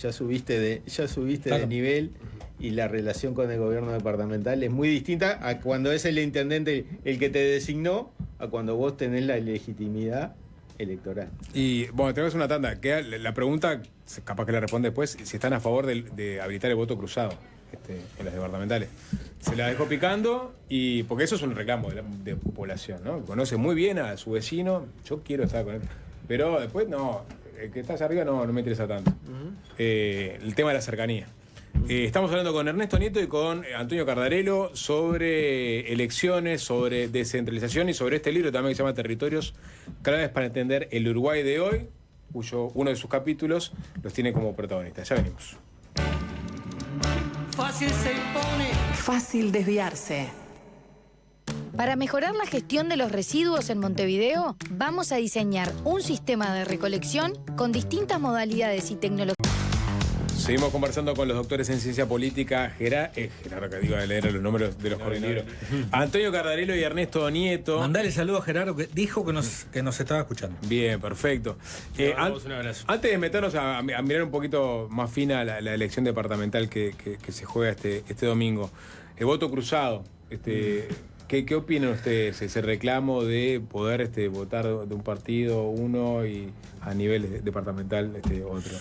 Ya subiste de nivel y la relación con el gobierno departamental es muy distinta a cuando es el intendente el que te designó a cuando vos tenés la legitimidad electoral. Y bueno, tenemos una tanda. Queda la pregunta, capaz que la responde después, si están a favor de habilitar el voto cruzado en las departamentales. Se la dejó picando, y porque eso es un reclamo de población, ¿no? Conoce muy bien a su vecino, yo quiero estar con él. Pero después no, el que está allá arriba no me interesa tanto. El tema de la cercanía. Estamos hablando con Ernesto Nieto y con Antonio Cardarello sobre elecciones, sobre descentralización y sobre este libro también que se llama Territorios Claves para entender el Uruguay de hoy, cuyo uno de sus capítulos los tiene como protagonistas. Ya venimos. Fácil se impone. Fácil desviarse. Para mejorar la gestión de los residuos en Montevideo, vamos a diseñar un sistema de recolección con distintas modalidades y tecnologías. Seguimos conversando con los doctores en ciencia política, Gerardo, que digo de leer los números de los coordinadores. Antonio Cardarello y Ernesto Nieto. Mandale saludos a Gerardo, que dijo que nos estaba escuchando. Bien, perfecto. Un abrazo. Antes de meternos a mirar un poquito más fina la elección departamental que se juega este domingo, el voto cruzado, ¿qué opinan ustedes? Ese reclamo de poder votar de un partido uno y a nivel departamental otro.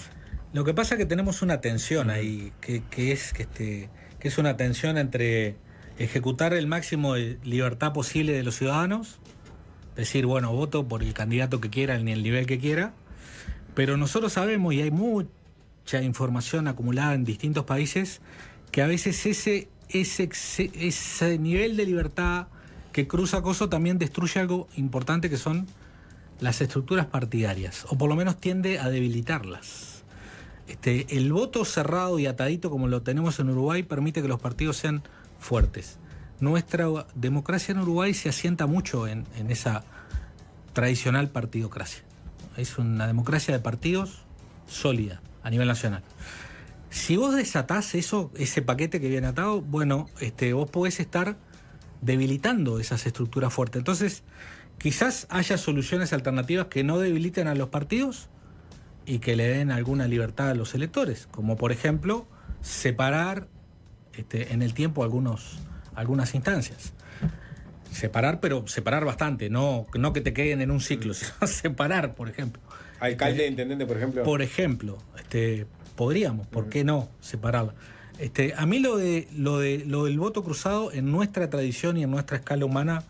Lo que pasa es que tenemos una tensión ahí, que es una tensión entre ejecutar el máximo de libertad posible de los ciudadanos, decir, bueno, voto por el candidato que quiera, ni el nivel que quiera, pero nosotros sabemos, y hay mucha información acumulada en distintos países, que a veces ese nivel de libertad que cruza coso también destruye algo importante, que son las estructuras partidarias, o por lo menos tiende a debilitarlas. El voto cerrado y atadito como lo tenemos en Uruguay permite que los partidos sean fuertes. Nuestra democracia en Uruguay se asienta mucho en esa tradicional partidocracia. Es una democracia de partidos sólida a nivel nacional. Si vos desatás ese paquete que viene atado, bueno, vos podés estar debilitando esas estructuras fuertes. Entonces, quizás haya soluciones alternativas que no debiliten a los partidos y que le den alguna libertad a los electores, como por ejemplo separar en el tiempo algunas instancias. Pero separar bastante, no que te queden en un ciclo, sino separar, por ejemplo. Alcalde, intendente, por ejemplo. Por ejemplo, podríamos, ¿por qué no separarla? A mí lo del voto cruzado en nuestra tradición y en nuestra escala humana,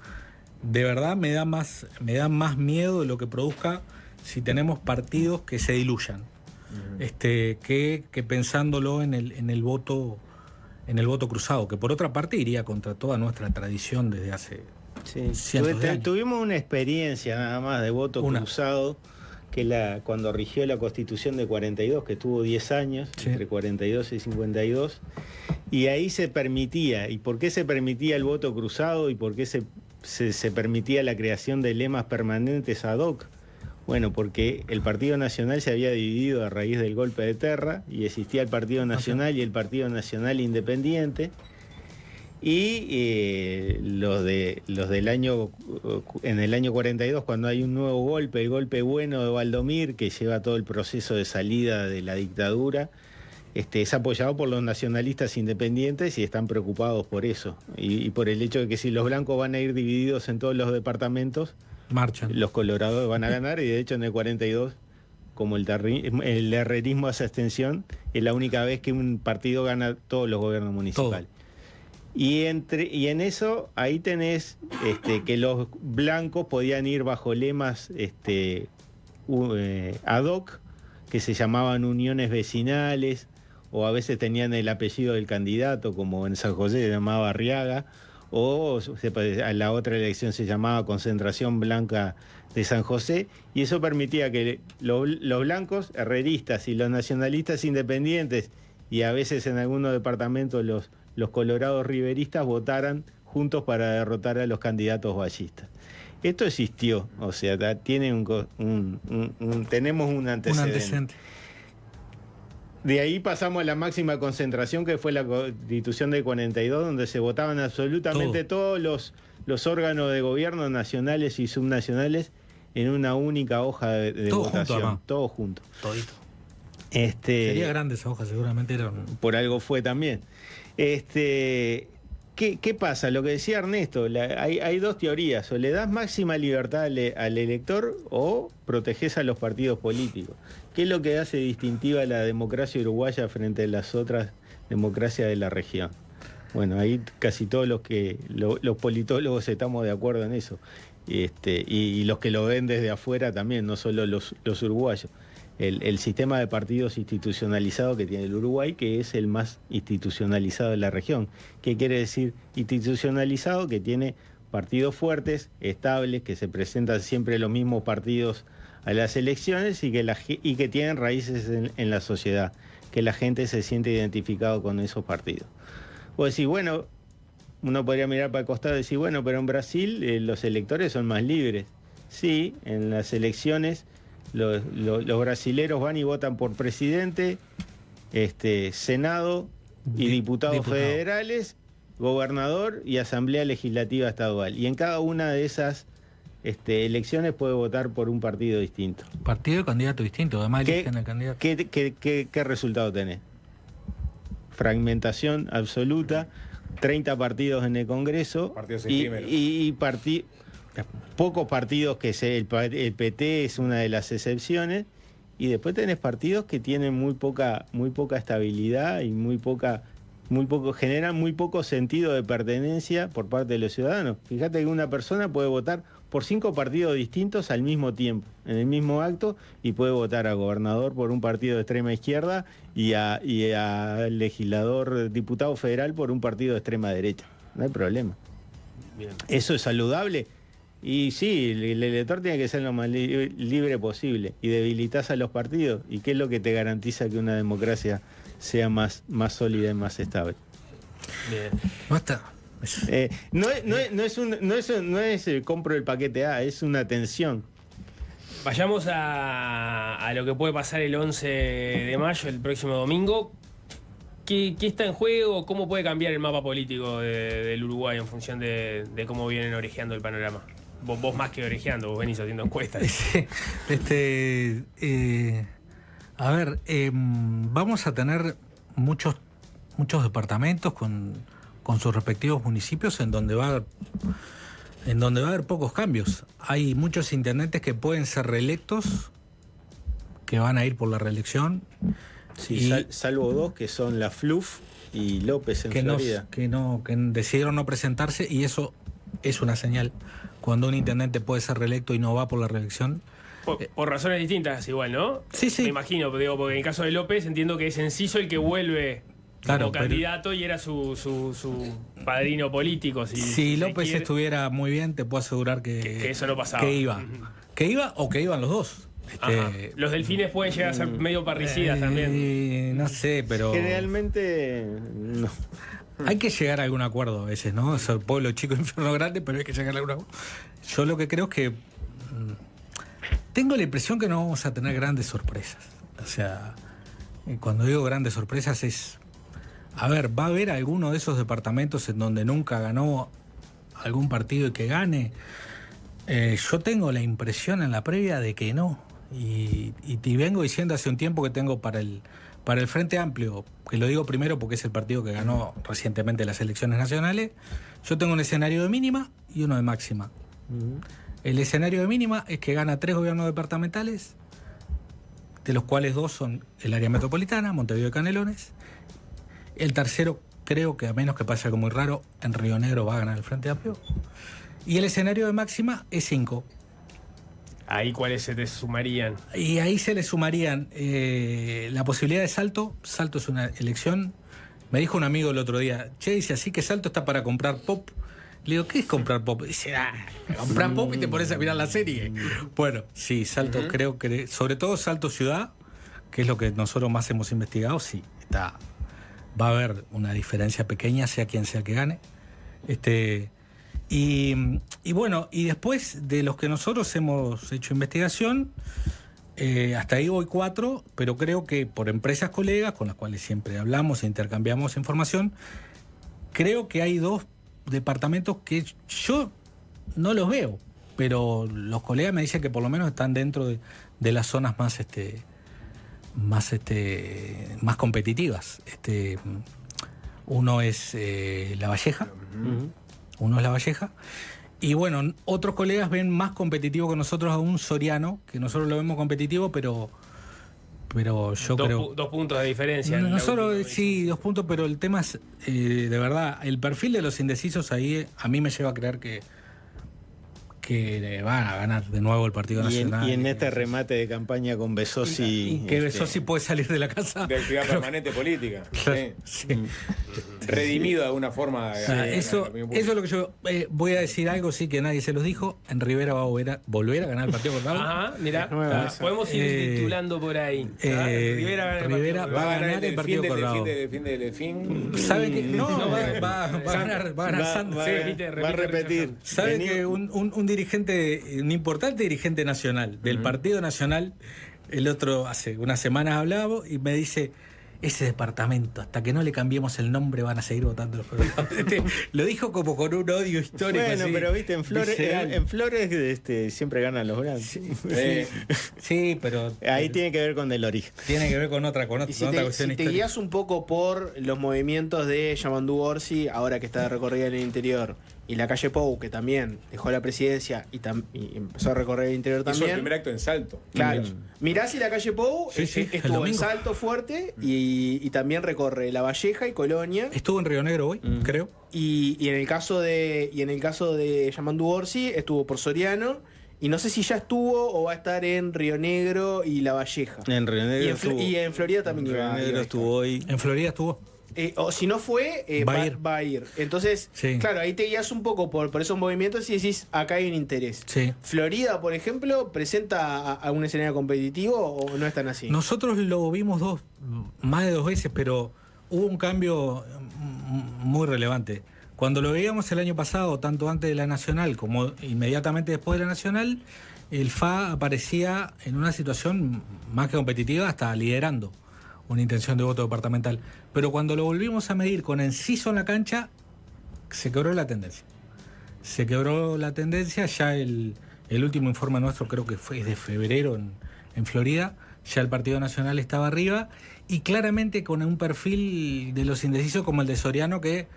de verdad me da más miedo de lo que produzca si tenemos partidos que se diluyan, que pensándolo en el voto cruzado, que por otra parte iría contra toda nuestra tradición desde hace cientos de años. Tuvimos una experiencia nada más de voto cruzado, que cuando rigió la Constitución de 42, que tuvo 10 años, entre 42 y 52, y ahí se permitía. ¿Y por qué se permitía el voto cruzado y por qué se permitía la creación de lemas permanentes ad hoc? Bueno, porque el Partido Nacional se había dividido a raíz del golpe de Terra y existía el Partido Nacional y el Partido Nacional Independiente, y en el año 42, cuando hay un nuevo golpe, el golpe bueno de Valdomir, que lleva todo el proceso de salida de la dictadura, es apoyado por los nacionalistas independientes y están preocupados por eso, y por el hecho de que si los blancos van a ir divididos en todos los departamentos, marchan. Los colorados van a ganar, y de hecho en el 42, como el herrerismo hace extensión, es la única vez que un partido gana todos los gobiernos municipales. Y en eso, ahí tenés que los blancos podían ir bajo lemas ad hoc, que se llamaban uniones vecinales, o a veces tenían el apellido del candidato, como en San José se llamaba Arriaga, o a la otra elección se llamaba Concentración Blanca de San José, y eso permitía que los blancos herreristas y los nacionalistas independientes, y a veces en algunos departamentos los colorados riveristas, votaran juntos para derrotar a los candidatos vallistas. Esto existió, o sea, tenemos un antecedente. De ahí pasamos a la máxima concentración, que fue la Constitución del 42, donde se votaban absolutamente todos los órganos de gobierno nacionales y subnacionales en una única hoja de votación. Todo junto. Todito. Sería grande esa hoja, seguramente era. Por algo fue también. ¿Qué ¿qué pasa? Lo que decía Ernesto, hay dos teorías. O le das máxima libertad al elector o proteges a los partidos políticos. ¿Qué es lo que hace distintiva la democracia uruguaya frente a las otras democracias de la región? Bueno, ahí casi todos los politólogos estamos de acuerdo en eso. Y los que lo ven desde afuera también, no solo los uruguayos. El sistema de partidos institucionalizado que tiene el Uruguay, que es el más institucionalizado de la región. ¿Qué quiere decir institucionalizado? Que tiene partidos fuertes, estables, que se presentan siempre los mismos partidos a las elecciones y que tienen raíces en la sociedad, que la gente se siente identificado con esos partidos. O decir, bueno, uno podría mirar para el costado y decir, bueno, pero en Brasil los electores son más libres. Sí, en las elecciones los brasileros van y votan por presidente, senado y diputados federales, gobernador y asamblea legislativa estadual. Y en cada una de esas elecciones puede votar por un partido distinto. Partido y candidato distinto, además eligen el candidato. ¿Qué resultado tenés? Fragmentación absoluta, 30 partidos en el Congreso y pocos partidos, el PT es una de las excepciones, y después tenés partidos que tienen muy poca estabilidad y generan muy poco sentido de pertenencia por parte de los ciudadanos. Fíjate que una persona puede votar por 5 partidos distintos al mismo tiempo, en el mismo acto, y puede votar a gobernador por un partido de extrema izquierda y a legislador, diputado federal por un partido de extrema derecha. No hay problema. Bien. ¿Eso es saludable? Y sí, el elector tiene que ser lo más libre posible, y debilitas a los partidos. ¿Y qué es lo que te garantiza que una democracia sea más sólida y más estable? Bien. Basta. No es compro el paquete A, es una tensión. Vayamos a lo que puede pasar el 11 de mayo, el próximo domingo. ¿Qué está en juego? ¿Cómo puede cambiar el mapa político del Uruguay en función de cómo vienen orejeando el panorama? Vos más que orejeando, vos venís haciendo encuestas. A ver, vamos a tener muchos departamentos con sus respectivos municipios en donde va a haber pocos cambios. Hay muchos intendentes que pueden ser reelectos, que van a ir por la reelección. Sí, salvo 2 que son la Fluff y López en Florida. Que decidieron no presentarse, y eso es una señal. Cuando un intendente puede ser reelecto y no va por la reelección. Por razones distintas igual, ¿no? Sí. Me imagino, porque en el caso de López entiendo que es Enciso el que vuelve como candidato y era su padrino político. Si López estuviera muy bien, te puedo asegurar que eso no pasaba. Que iba. Que iba o que iban los dos. Los delfines pueden llegar a ser medio parricidas también. No sé, pero generalmente no. Hay que llegar a algún acuerdo a veces, ¿no? Es el pueblo chico, infierno grande, pero hay que llegar a algún acuerdo. Yo lo que creo es que tengo la impresión que no vamos a tener grandes sorpresas. O sea, cuando digo grandes sorpresas es, a ver, va a haber alguno de esos departamentos en donde nunca ganó algún partido y que gane. Yo tengo la impresión en la previa de que no. Y vengo diciendo hace un tiempo que tengo para el Frente Amplio, que lo digo primero porque es el partido que ganó recientemente las elecciones nacionales, yo tengo un escenario de mínima y uno de máxima. El escenario de mínima es que gana 3 gobiernos departamentales, de los cuales 2 son el área metropolitana, Montevideo y Canelones. El tercero, creo que a menos que pase algo muy raro, en Río Negro va a ganar el Frente Amplio. Y el escenario de máxima es 5. ¿Ahí cuáles se te sumarían? Y ahí se le sumarían la posibilidad de Salto. Salto es una elección. Me dijo un amigo el otro día, dice, así que Salto está para comprar pop. Le digo, ¿qué es comprar pop? Dice, comprar pop y te pones a mirar la serie. Bueno, sí, Salto, creo que, sobre todo Salto Ciudad, que es lo que nosotros más hemos investigado, sí, va a haber una diferencia pequeña, sea quien sea que gane. Y bueno, y después de los que nosotros hemos hecho investigación, hasta ahí voy 4, pero creo que por empresas colegas, con las cuales siempre hablamos e intercambiamos información, creo que hay 2 departamentos que yo no los veo, pero los colegas me dicen que por lo menos están dentro de las zonas más competitivas. Uno es La Valleja. Uno es La Valleja. Y bueno, otros colegas ven más competitivo que nosotros a un Soriano, que nosotros lo vemos competitivo, pero yo creo... 2 puntos de diferencia. en la Nosotros última sí, edición. 2 puntos, pero el tema es, de verdad, el perfil de los indecisos ahí a mí me lleva a creer que van a ganar de nuevo el Partido Nacional. Y en este remate de campaña con Besosi... Y que Besosi puede salir de la casa. De actividad permanente política. Claro, Sí. sí. Redimido de alguna forma. O sea, eso es lo que yo voy a decir algo, sí, que nadie se los dijo. En Rivera va a volver a ganar el Partido Colorado. Ajá, mirá. Nueva esa. Podemos ir titulando por ahí. Rivera Va a ganar el Partido Colorado. Delfín. ¿Saben que no? Va a ganar Santos. Sí, Va a repetir. ¿Sabe que un dirigente, un importante dirigente nacional del Partido Nacional, el otro hace unas semanas hablaba y me dice: ese departamento, hasta que no le cambiemos el nombre, van a seguir votando los Colorado. Lo dijo como con un odio histórico. Bueno, así, pero viste, en Flores, visceral. en Flores siempre ganan los grandes. Sí, pero Ahí tiene que ver con el origen. tiene que ver con otra Y si cuestión te histórica. guías un poco por los movimientos de Yamandu Orsi, ahora que está de recorrida en el interior, y la calle Pou, que también dejó la presidencia y empezó a recorrer el interior Hizo el también. primer acto en Salto. Claro. Mirá si la calle Pou Sí, sí, el estuvo en domingo. Salto fuerte y también recorre La Valleja y Colonia. Estuvo en Río Negro hoy, creo. Y en el caso de Yamandu Orsi estuvo por Soriano. Y no sé si ya estuvo o va a estar en Río Negro y La Valleja. En Río Negro y estuvo. y en Florida también Río iba a Negro estar. estuvo hoy. En Florida estuvo. O si no fue, va a ir. Entonces, Sí. claro, ahí te guías un poco por esos movimientos y decís, acá hay un interés. Sí. Florida, por ejemplo, ¿presenta a un escenario competitivo o no es tan así? Nosotros lo vimos más de 2 veces, pero hubo un cambio muy relevante. Cuando lo veíamos el año pasado, tanto antes de la Nacional como inmediatamente después de la Nacional, el FA aparecía en una situación más que competitiva, hasta liderando una intención de voto departamental. Pero cuando lo volvimos a medir con Enciso en la cancha, se quebró la tendencia. Se quebró la tendencia, ya el último informe nuestro creo que fue de febrero en Florida, ya el Partido Nacional estaba arriba, y claramente con un perfil de los indecisos como el de Soriano, que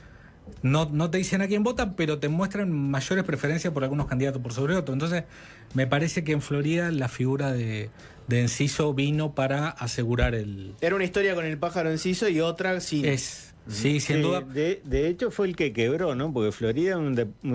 no te dicen a quién votan, pero te muestran mayores preferencias por algunos candidatos por sobre otros. Entonces, me parece que en Florida la figura de Enciso vino para asegurar el... Era una historia con el pájaro enciso y otra sin. Sí, sin duda. De hecho fue el que quebró, ¿no? Porque Florida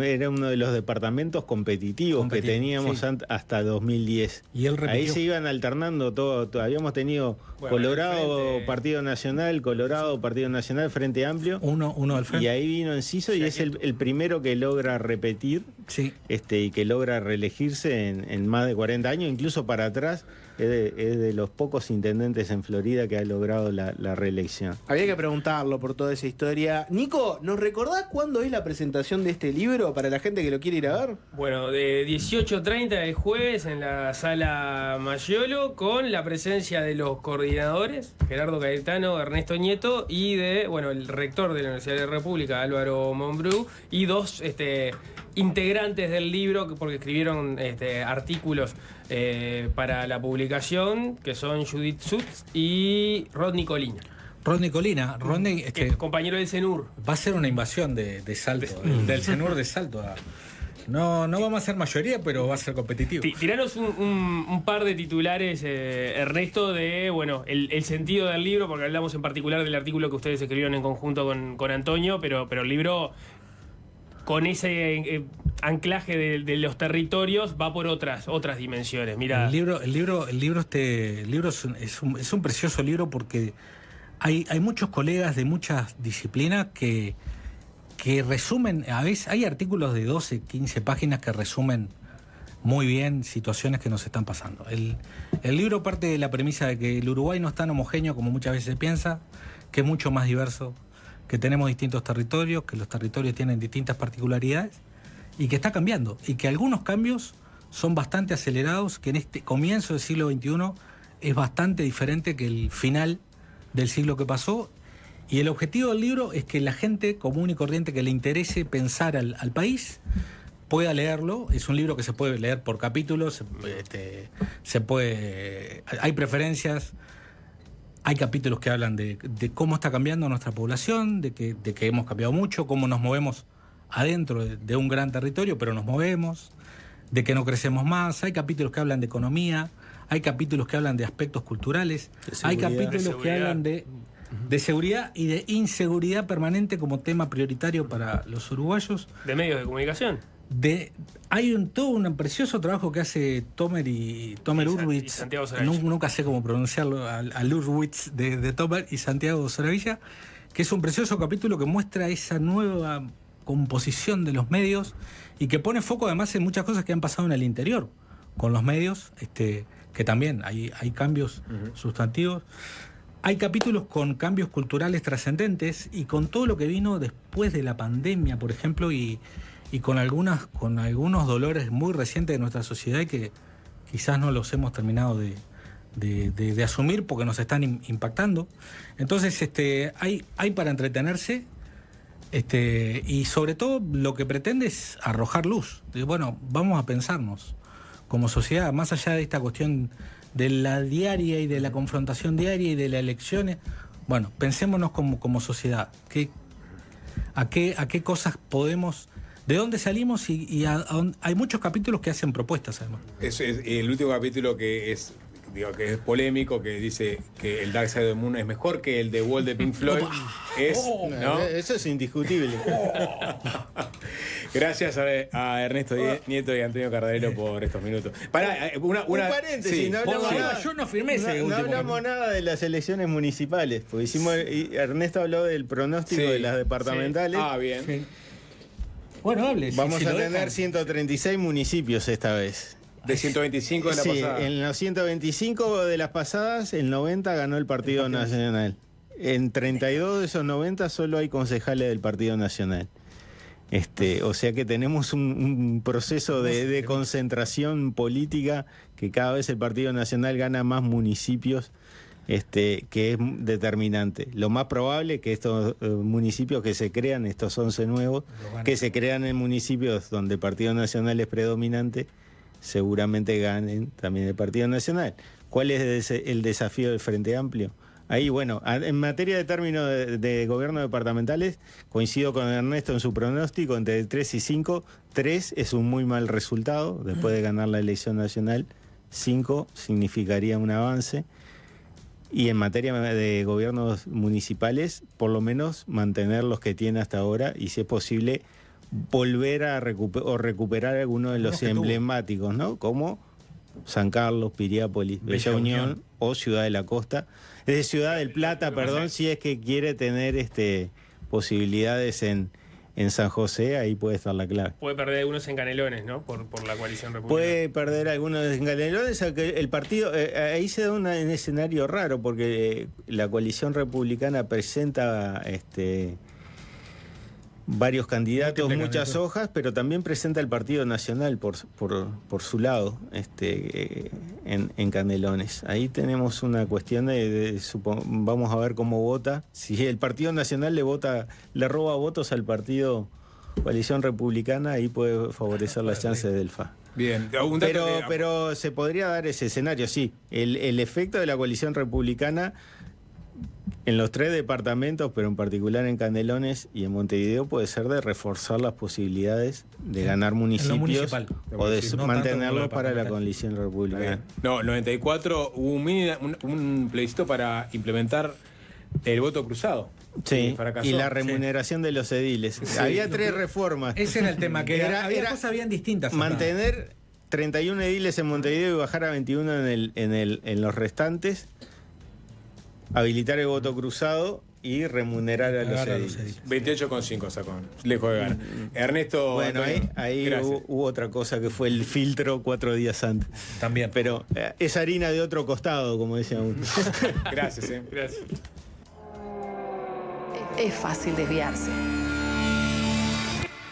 era uno de los departamentos competitivos que teníamos sí. hasta 2010. Y él repitió. Ahí se iban alternando todo. Habíamos tenido Bueno, Colorado, el Frente- Partido Nacional, Colorado, Partido Nacional, Frente Amplio. Uno al frente. Y ahí vino Enciso y es el primero que logra repetir Sí. y que logra reelegirse en más de 40 años, incluso para atrás. Es de los pocos intendentes en Florida que ha logrado la reelección. Había que preguntarlo por toda esa historia. Nico, ¿nos recordás cuándo es la presentación de este libro para la gente que lo quiere ir a ver? Bueno, de 18:30 el jueves en la sala Mayolo, con la presencia de los coordinadores, Gerardo Caetano, Ernesto Nieto, y el rector de la Universidad de la República, Álvaro Monbrú, y 2 integrantes del libro, porque escribieron artículos para la publicación, que son Judith Sutz y Rodney Colina, Rodney Colina. Rodney que es compañero del CENUR. va a ser una invasión de Salto, del CENUR de Salto. No vamos a ser mayoría, pero va a ser competitivo. Tiranos un par de titulares, Ernesto, de el sentido del libro, porque hablamos en particular del artículo que ustedes escribieron en conjunto con Antonio, pero el libro, con ese anclaje de los territorios, va por otras dimensiones. Mira, El libro es un precioso libro, porque hay muchos colegas de muchas disciplinas que resumen. A veces hay artículos de 12, 15 páginas que resumen muy bien situaciones que nos están pasando. El libro parte de la premisa de que el Uruguay no es tan homogéneo como muchas veces se piensa, que es mucho más diverso, que tenemos distintos territorios, que los territorios tienen distintas particularidades y que está cambiando, y que algunos cambios son bastante acelerados, que en este comienzo del siglo XXI es bastante diferente que el final del siglo que pasó. Y el objetivo del libro es que la gente común y corriente que le interese pensar al país pueda leerlo. Es un libro que se puede leer por capítulos, hay preferencias. Hay capítulos que hablan de cómo está cambiando nuestra población, de que hemos cambiado mucho, cómo nos movemos adentro de un gran territorio, pero nos movemos, de que no crecemos más. Hay capítulos que hablan de economía, hay capítulos que hablan de aspectos culturales, hay capítulos que hablan de seguridad y de inseguridad permanente como tema prioritario para los uruguayos. De medios de comunicación. Hay todo un precioso trabajo que hace Tomer Urwitz. Y Santiago Soravilla. Nunca sé cómo pronunciarlo, al Urwitz de Tomer y Santiago Soravilla, que es un precioso capítulo que muestra esa nueva composición de los medios y que pone foco además en muchas cosas que han pasado en el interior con los medios, que también hay cambios sustantivos. Hay capítulos con cambios culturales trascendentes y con todo lo que vino después de la pandemia, por ejemplo, y con algunos dolores muy recientes de nuestra sociedad y que quizás no los hemos terminado de asumir porque nos están impactando. Entonces hay para entretenerse, y sobre todo lo que pretende es arrojar luz. Bueno, vamos a pensarnos como sociedad, más allá de esta cuestión de la diaria y de la confrontación diaria y de las elecciones. Bueno, pensémonos como sociedad. ¿A qué cosas podemos... ¿De dónde salimos? Hay muchos capítulos que hacen propuestas, además. Es el último capítulo que es polémico, que dice que el Dark Side of the Moon es mejor que el de Wall de Pink Floyd. ¿No? Eso es indiscutible. Gracias a Ernesto Nieto y Antonio Cardarello por estos minutos. Un paréntesis, sí. no hablamos nada. Yo no firmé ese No último hablamos nada de las elecciones municipales, porque Ernesto habló del pronóstico de las departamentales. Ah, bien. Sí. Bueno, hable. Vamos si a lo tener dejan. 136 municipios esta vez. De 125 de la Sí, pasada. en los 125 de las pasadas, el 90 ganó el Partido Nacional. En 32 de esos 90 solo hay concejales del Partido Nacional. O sea que tenemos un proceso de concentración política, que cada vez el Partido Nacional gana más municipios, que es determinante. Lo más probable es que estos municipios que se crean, estos 11 nuevos, que se crean en municipios donde el Partido Nacional es predominante, seguramente ganen también el Partido Nacional. ¿Cuál es el desafío del Frente Amplio? Ahí, bueno, en materia de términos de gobierno departamentales, coincido con Ernesto en su pronóstico, entre 3 y 5. 3 es un muy mal resultado, después de ganar la elección nacional. 5 significaría un avance. Y en materia de gobiernos municipales, por lo menos mantener los que tiene hasta ahora y, si es posible, volver a recuperar algunos de los emblemáticos, ¿no? Como San Carlos, Piriápolis, Bella Unión o Ciudad de la Costa. Es de Ciudad del Plata, perdón, si es que quiere tener posibilidades en San José, ahí puede estar la clave. Puede perder algunos en Canelones, ¿no? Por la coalición republicana. Puede perder algunos en Canelones, el partido, ahí se da un escenario raro, porque la coalición republicana presenta varios candidatos, muchas hojas, pero también presenta el Partido Nacional por su lado, en Canelones. Ahí tenemos una cuestión vamos a ver cómo vota. Si el Partido Nacional le roba votos al partido Coalición Republicana, ahí puede favorecer las chances del FA. Bien, pero se podría dar ese escenario, sí. El efecto de la Coalición Republicana en los 3 departamentos, pero en particular en Canelones y en Montevideo, puede ser de reforzar las posibilidades de ganar municipios o de mantenerlos para la coalición republicana. No, 94 hubo un plebiscito para implementar el voto cruzado. Sí, y la remuneración de los ediles. Sí, había 3 reformas. Ese era el tema, que había cosas bien distintas. Mantener 31 ediles en Montevideo y bajar a 21 en los restantes. Habilitar el voto cruzado y remunerar a los ediles. 28,5 sacó, lejos de ganar. Ernesto. Bueno, ahí hubo otra cosa que fue el filtro 4 días antes. También. Pero es harina de otro costado, como decía uno. Gracias, Gracias. Es fácil desviarse.